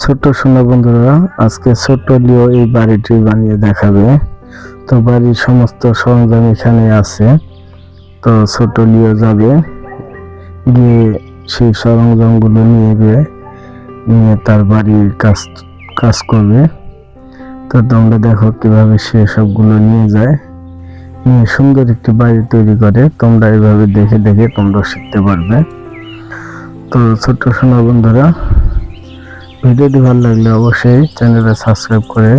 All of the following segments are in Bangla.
ছোট্ট সোনা বন্ধুরা, আজকে ছোট্ট লিও এই বাড়িটি বানিয়ে দেখাবে। তো বাড়ির সমস্ত সরঞ্জাম এখানে আছে। তো ছোট্ট লিও যাবে, গিয়ে সেই সরঞ্জামগুলো নিয়ে তার বাড়ির কাজ করবে। তো তোমরা দেখো কিভাবে সে সবগুলো নিয়ে যায়, নিয়ে সুন্দর একটি বাড়ি তৈরি করে। তোমরা এইভাবে দেখে দেখে তোমরা শিখতে পারবে। তো ছোট্ট সোনা বন্ধুরা, ভিডিওটি ভালো লাগলে অবশ্যই চ্যানেলটা সাবস্ক্রাইব করে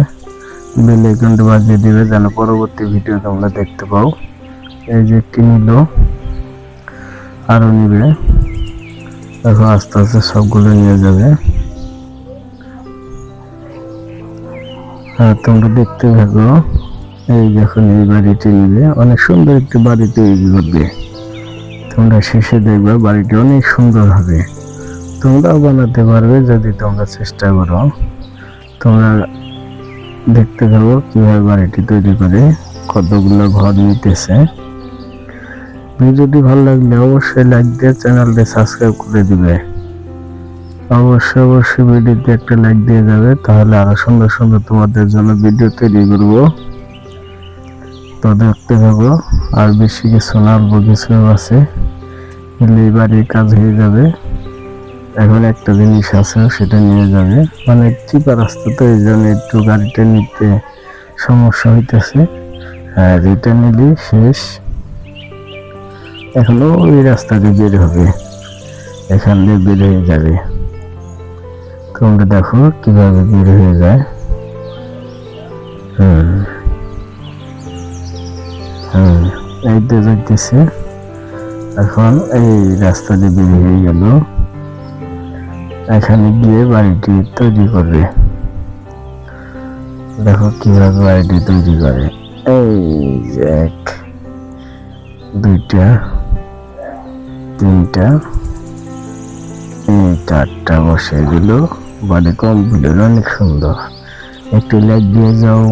বেল আইকনটি বাজিয়ে দিবে, যেন পরবর্তী ভিডিও তোমরা দেখতে পাও। এই যে একটি নিল, আরো নিবে। দেখো আস্তে আস্তে সবগুলো নিয়ে যাবে। তোমরা দেখতে থাকো। এই যখন এই বাড়িটি নিবে, অনেক সুন্দর একটি বাড়ি তৈরি করবে। তোমরা শেষে দেখবে বাড়িটি অনেক সুন্দর হবে। তোমরাও বানাতে পারবে যদি তোমরা চেষ্টা করো। তোমরা দেখতে থাকো কিভাবে বাড়িটি তৈরি করে, কতগুলো ঘর নিতেছে। ভিডিওটি ভালো লাগলে অবশ্যই লাইক দিয়ে চ্যানেলটি সাবস্ক্রাইব করে দিবে। অবশ্যই ভিডিওতে একটা লাইক দিয়ে যাবে, তাহলে আরো সুন্দর সুন্দর তোমাদের জন্য ভিডিও তৈরি করব। তো দেখতে থাকো। আর বেশি কিছু না, অল্প কিছু আছে, এই বাড়ির কাজ হয়ে যাবে। এখন একটা জিনিস আছে, সেটা নিয়ে যাবে। অনেক চিপা রাস্তা, তো এই জন্য একটু গাড়িটা নিতে সমস্যা হইতেছে। আর এটা নিলে শেষ। এখনো ওই রাস্তা দিয়ে বের হবে, এখান দিয়ে বের হয়ে যাবে। তোমরা দেখো কিভাবে বের হয়ে যায়। এই তো যাইতেছে। এখন এই রাস্তা দিয়ে বের হয়ে গেল, এখানে গিয়ে বাড়িটি তৈরি করবে। দেখো কিভাবে বাড়িটি তৈরি করে। এই এক, দুইটা, তিনটা, এই চারটা বসে দিল। বাড়ি কমপ্লিট, অনেক সুন্দর। একটু লাইক দিয়ে যাও।